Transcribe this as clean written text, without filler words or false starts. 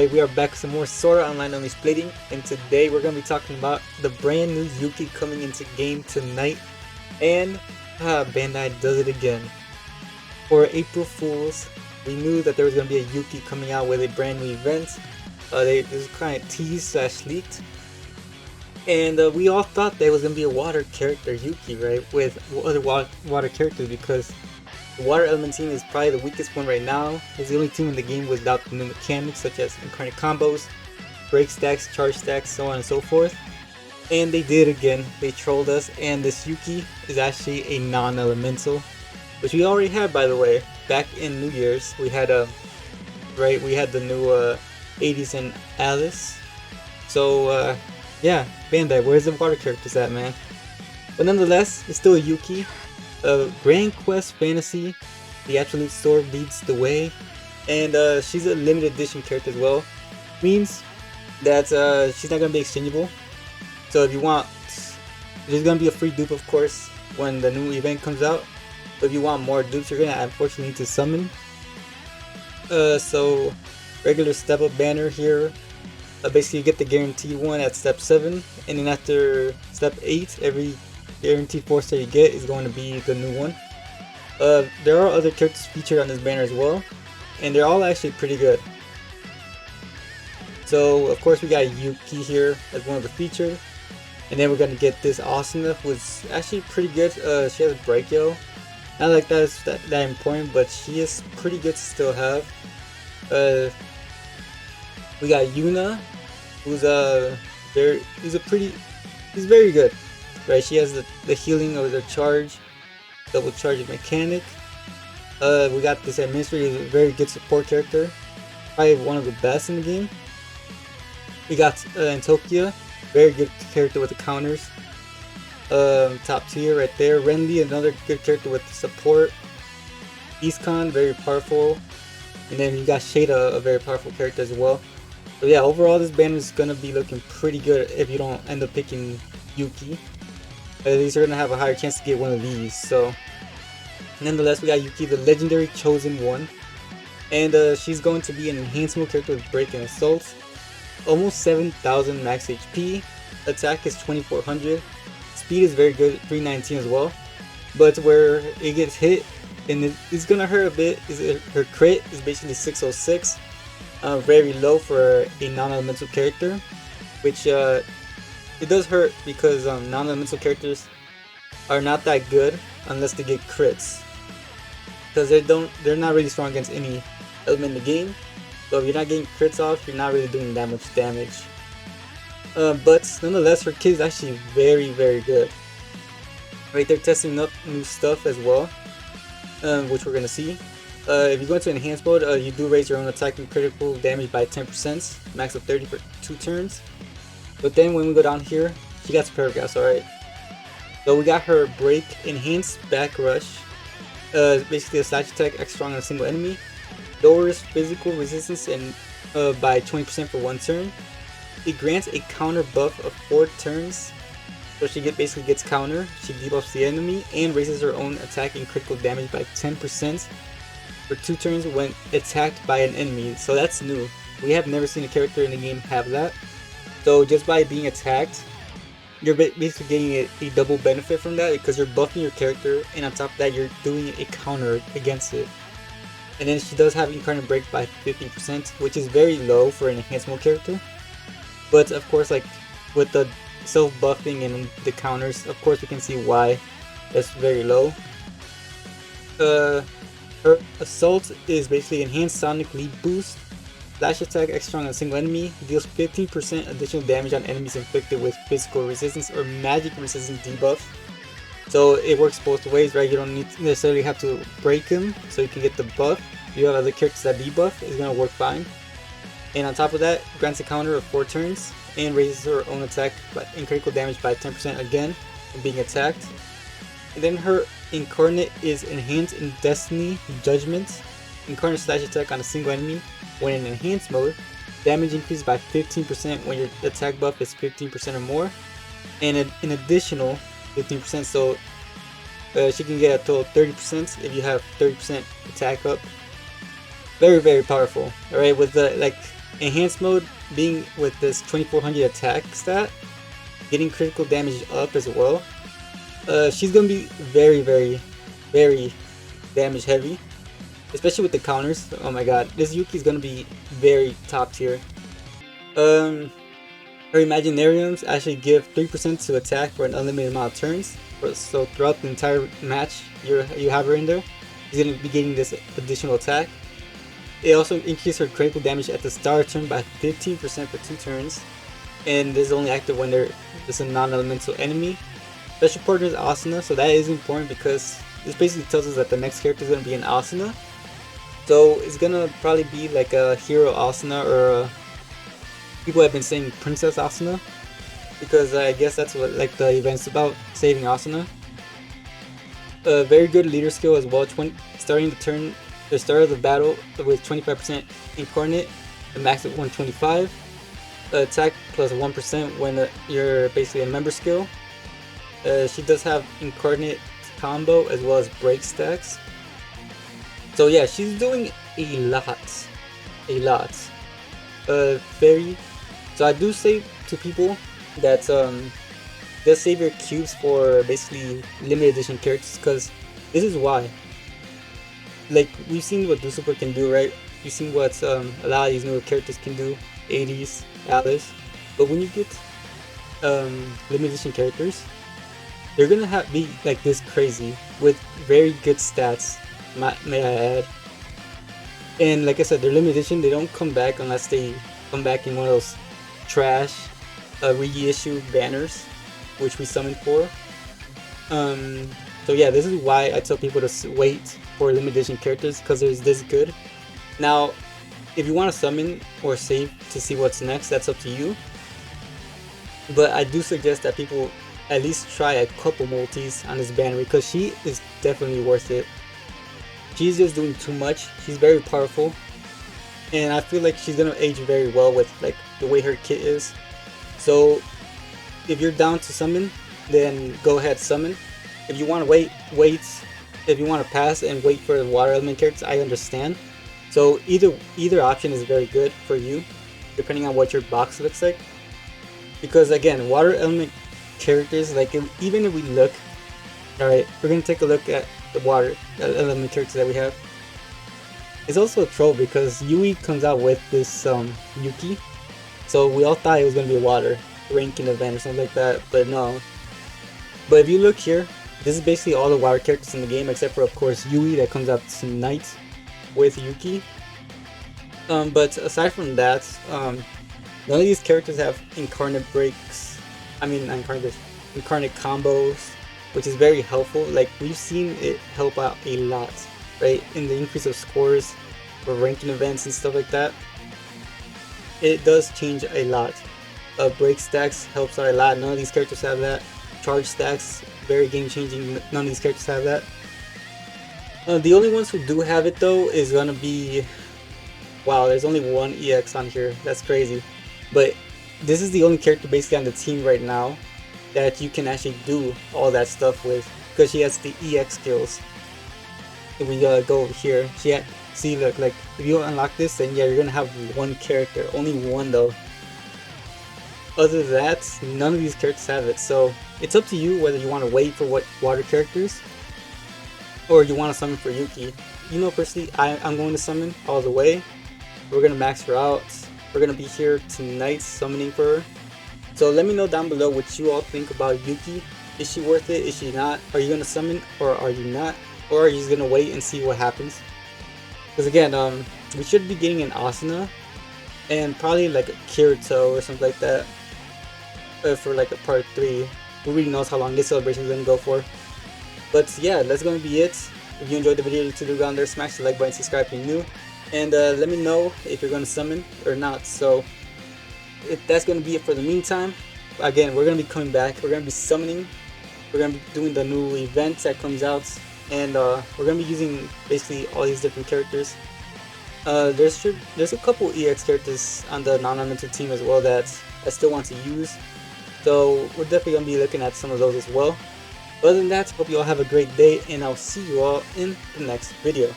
Alright, we are back with some more Sora Online Only Splitting, and today we're going to be talking about the brand new Yuuki coming into game tonight, and Bandai does it again. For April Fools, we knew that there was going to be a Yuuki coming out with a brand new event. It was kind of teased / leaked, and we all thought that it was going to be a water character Yuuki, right, with other water characters, because the water element team is probably the weakest one right now. It's the only team in the game without the new mechanics such as incarnate combos, break stacks, charge stacks, so on and so forth. And they did again. They trolled us, and this Yuuki is actually a non-elemental, which we already had, by the way. Back in New Year's, we had we had the new 80s and Alice. So yeah, Bandai, where's the water characters at, man? But nonetheless, it's still a Yuuki. Grand Quest Fantasy, the Absolute Sword leads the way, and she's a limited edition character as well. Means that she's not gonna be exchangeable. So if you want, there's gonna be a free dupe, of course, when the new event comes out. But if you want more dupes, you're gonna unfortunately need to summon. So regular step up banner here. Basically, you get the guaranteed one at step 7, and then after step 8, every guaranteed 4-star you get is going to be the new one. There are other characters featured on this banner as well, and they're all actually pretty good. So of course we got Yuuki here as one of the featured, and then we're gonna get this Asuna, who's actually pretty good. She has Brachio. Not like that's that important, but she is pretty good to still have. We got Yuna, who's very good. Right, she has the healing of the charge, double charge mechanic. We got this administrator, who's a very good support character, probably one of the best in the game. We got Antokia, very good character with the counters. Top tier right there. Renly, another good character with the support. Eastcon, very powerful. And then you got Shada, a very powerful character as well. So yeah, overall this banner is gonna be looking pretty good if you don't end up picking Yuuki. At least you're gonna have a higher chance to get one of these. So nonetheless, we got Yuuki, the legendary chosen one, and she's going to be an enhancement character with break and assault. Almost 7,000 max HP. Attack is 2,400. Speed is very good, 319 as well. But where it gets hit and it's gonna hurt a bit is her crit is basically 606. Very low for a non-elemental character, which it does hurt because non-elemental characters are not that good unless they get crits, because they're not really strong against any element in the game. So if you're not getting crits off, you're not really doing that much damage. But nonetheless, her kit is actually very good. Right, they're testing up new stuff as well, which we're gonna see. If you go into enhanced mode, you do raise your own attack and critical damage by 10%, max of 30 for 2 turns. But then when we go down here, she got some paragraphs, alright. So we got her break, enhanced back rush, basically a slash attack extra strong on a single enemy, lowers physical resistance and by 20% for 1 turn. It grants a counter buff of 4 turns, so she basically gets counter, she debuffs the enemy, and raises her own attack and critical damage by 10% for 2 turns when attacked by an enemy. So that's new. We have never seen a character in the game have that. So just by being attacked, you're basically getting a double benefit from that, because you're buffing your character, and on top of that you're doing a counter against it. And then she does have incarnate break by 15%, which is very low for an enhanced mode character. But of course, like with the self-buffing and the counters, of course we can see why that's very low. Her assault is basically enhanced sonic lead boost. Slash attack extra strong on a single enemy, deals 15% additional damage on enemies inflicted with physical resistance or magic resistance debuff. So it works both ways, right? You don't necessarily have to break him so you can get the buff. If you have other characters that debuff, it's gonna work fine. And on top of that, grants a counter of 4 turns and raises her own attack and critical damage by 10% again when being attacked. And then her incarnate is enhanced in Destiny Judgment. Incarnate slash attack on a single enemy when in enhanced mode. Damage increases by 15% when your attack buff is 15% or more, and an additional 15%. So she can get a total of 30% if you have 30% attack up. Very powerful. Alright, with the Enhanced mode being with this 2400 attack stat, getting critical damage up as well. She's gonna be very, very, very damage heavy, especially with the counters. Oh my god, this Yuki is gonna be very top tier. Her Imaginariums actually give 3% to attack for an unlimited amount of turns. So throughout the entire match you have her in there, she's gonna be getting this additional attack. It also increases her critical damage at the start turn by 15% for 2 turns. And this is only active when there's a non-elemental enemy. Special partner is Asuna, so that is important because this basically tells us that the next character is going to be an Asuna. So it's going to probably be like a hero Asuna, or people have been saying Princess Asuna, because I guess that's what like the event's about, saving Asuna. A very good leader skill as well, starting the start of the battle with 25% incarnate, the max of 125. Attack plus 1% when you're basically a member skill. She does have incarnate combo as well as break stacks. So yeah, she's doing a lot. So I do say to people that just save your cubes for basically limited edition characters, because this is why. Like, we've seen what Super can do, right? We've seen what a lot of these newer characters can do, 80s, Alice. But when you get limited edition characters, they're gonna be like this crazy with very good stats, may I add. And like I said, they're limited edition. They don't come back unless they come back in one of those trash reissue banners, which we summoned for. So yeah, this is why I tell people to wait for limited edition characters, because they're this good. Now, if you want to summon or save to see what's next, that's up to you. But I do suggest that people at least try a couple multis on this banner, because she is definitely worth it. She's just doing too much. She's very powerful, and I feel like she's gonna age very well with like the way her kit is. So if you're down to summon, then go ahead, summon. If you want to wait. If you want to pass and wait for the water element characters, I understand. So either option is very good for you, depending on what your box looks like. Because again, water element characters, like even if we look, alright, we're gonna take a look at the water element characters that we have. It's also a troll because Yui comes out with this Yuki, so we all thought it was gonna be a water ranking event or something like that, but no. But if you look here, this is basically all the water characters in the game, except for of course Yui that comes out tonight with Yuki. But aside from that, none of these characters have incarnate breaks. I mean, incarnate combos, which is very helpful. Like, we've seen it help out a lot, right? In the increase of scores for ranking events and stuff like that. It does change a lot. Break stacks helps out a lot. None of these characters have that. Charge stacks, very game changing. None of these characters have that. The only ones who do have it though is gonna be, wow, there's only one EX on here. That's crazy. But this is the only character basically on the team right now that you can actually do all that stuff with, because she has the EX skills. If we go over here, see, look, like if you unlock this, then yeah, you're gonna have one character, only one though. Other than that, none of these characters have it, so it's up to you whether you want to wait for what water characters or you want to summon for Yuki. You know, personally, I'm going to summon all the way. We're gonna max her out. We're gonna be here tonight summoning for her. So let me know down below what you all think about Yuki. Is she worth it? Is she not? Are you gonna summon or are you not? Or are you just gonna wait and see what happens? Because again, we should be getting an Asuna and probably like a Kirito or something like that for like a part 3. Who really knows how long this celebration is gonna go for? But yeah, that's gonna be it. If you enjoyed the video, to do down there, smash the like button, subscribe if you're new, and let me know if you're gonna summon or not. So if that's gonna be it for the meantime. Again, we're gonna be coming back. We're gonna be summoning. We're gonna be doing the new event that comes out, and we're gonna be using basically all these different characters. There's a couple EX characters on the non-elemental team as well that I still want to use. So we're definitely gonna be looking at some of those as well. Other than that, hope you all have a great day, and I'll see you all in the next video.